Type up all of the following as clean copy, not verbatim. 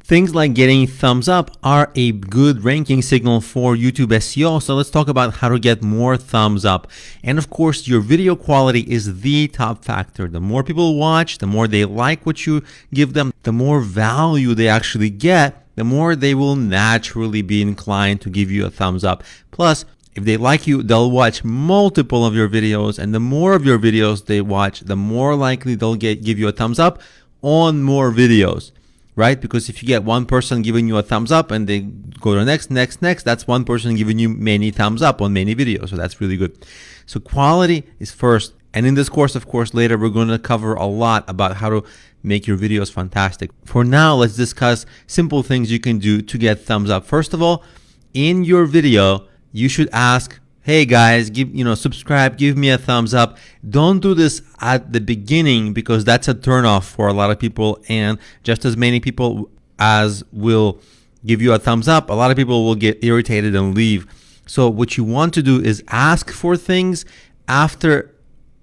Things like getting thumbs up are a good ranking signal for YouTube SEO. So let's talk about how to get more thumbs up. And of course, your video quality is the top factor. The more people watch, the more they like what you give them, the more value they actually get, the more they will naturally be inclined to give you a thumbs up. Plus, if they like you, they'll watch multiple of your videos, and the more of your videos they watch, the more likely they'll give you a thumbs up on more videos. Right? Because if you get one person giving you a thumbs up and they go to next, that's one person giving you many thumbs up on many videos. So that's really good. So quality is first. And in this course, of course, later we're going to cover a lot about how to make your videos fantastic. For now, let's discuss simple things you can do to get thumbs up. First of all, in your video, you should ask, hey guys, subscribe, give me a thumbs up. Don't do this at the beginning because that's a turnoff for a lot of people, and just as many people as will give you a thumbs up, a lot of people will get irritated and leave. So what you want to do is ask for things after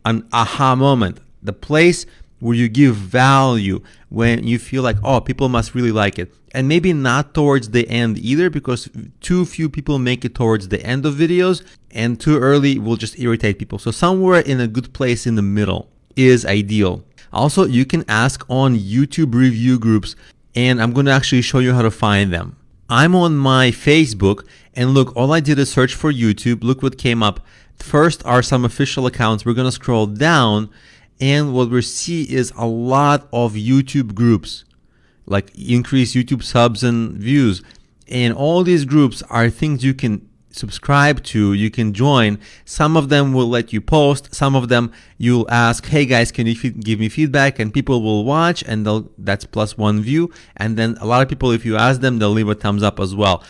an aha moment, the place where you give value, when you feel like, oh, people must really like it. And maybe not towards the end either, because too few people make it towards the end of videos, and too early will just irritate people. So somewhere in a good place in the middle is ideal. Also, you can ask on YouTube review groups, and I'm going to actually show you how to find them. I'm on my Facebook, and look, all I did is search for YouTube. Look what came up. First are some official accounts. We're going to scroll down, and what we see is a lot of YouTube groups, like increase YouTube subs and views. And all these groups are things you can subscribe to, you can join. Some of them will let you post. Some of them you'll ask, hey guys, can you give me feedback? And people will watch, and that's +1 view. And then a lot of people, if you ask them, they'll leave a thumbs up as well.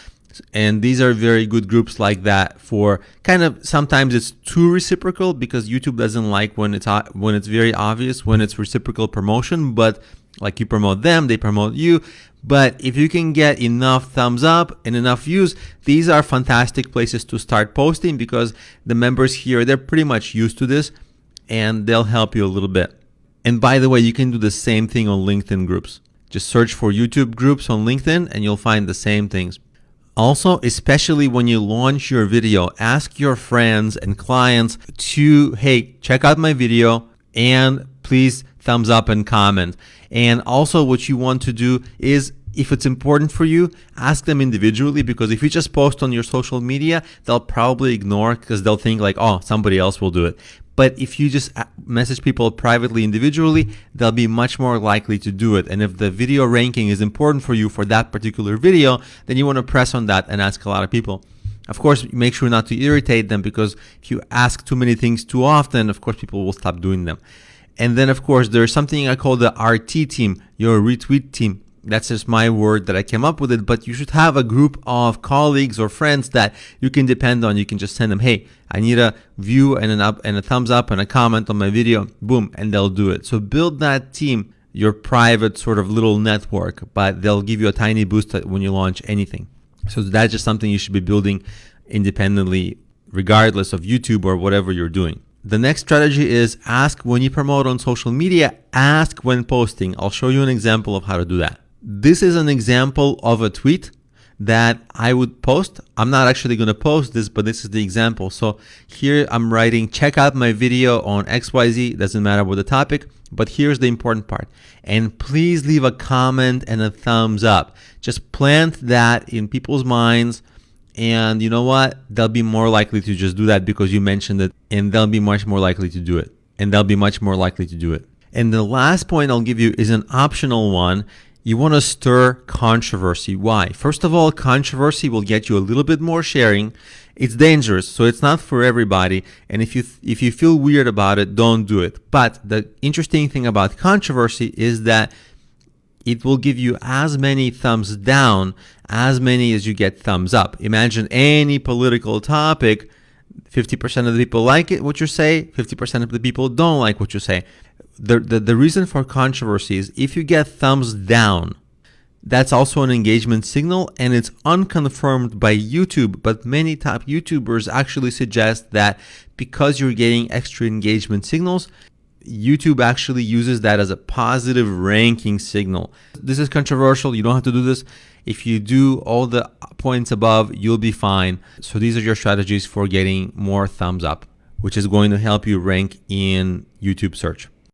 And these are very good groups like that for kind of, sometimes it's too reciprocal because YouTube doesn't like when it's very obvious, when it's reciprocal promotion, but like you promote them, they promote you. But if you can get enough thumbs up and enough views, these are fantastic places to start posting, because the members here, they're pretty much used to this and they'll help you a little bit. And by the way, you can do the same thing on LinkedIn groups. Just search for YouTube groups on LinkedIn and you'll find the same things. Also, especially when you launch your video, ask your friends and clients to, hey, check out my video and please thumbs up and comment. And also what you want to do is, if it's important for you, ask them individually, because if you just post on your social media, they'll probably ignore, because they'll think like, oh, somebody else will do it. But if you just message people privately, individually, they'll be much more likely to do it. And if the video ranking is important for you for that particular video, then you want to press on that and ask a lot of people. Of course, make sure not to irritate them, because if you ask too many things too often, of course, people will stop doing them. And then, of course, there's something I call the RT team, your retweet team. That's just my word that I came up with it, but you should have a group of colleagues or friends that you can depend on. You can just send them, hey, I need a view and a thumbs up and a comment on my video, boom, and they'll do it. So build that team, your private sort of little network, but they'll give you a tiny boost when you launch anything. So that's just something you should be building independently, regardless of YouTube or whatever you're doing. The next strategy is ask when you promote on social media, ask when posting. I'll show you an example of how to do that. This is an example of a tweet that I would post. I'm not actually going to post this, but this is the example. So here I'm writing, check out my video on XYZ. Doesn't matter what the topic, but here's the important part. And please leave a comment and a thumbs up. Just plant that in people's minds. And you know what? They'll be more likely to just do that because you mentioned it, and they'll be much more likely to do it. And the last point I'll give you is an optional one. You want to stir controversy. Why? First of all, controversy will get you a little bit more sharing. It's dangerous, so it's not for everybody. And if you feel weird about it, don't do it. But the interesting thing about controversy is that it will give you as many thumbs down, as many as you get thumbs up. Imagine any political topic, 50% of the people like it, what you say, 50% of the people don't like what you say. The reason for controversy is if you get thumbs down, that's also an engagement signal, and it's unconfirmed by YouTube, but many top YouTubers actually suggest that because you're getting extra engagement signals, YouTube actually uses that as a positive ranking signal. This is controversial. You don't have to do this. If you do all the points above, you'll be fine. So these are your strategies for getting more thumbs up, which is going to help you rank in YouTube search.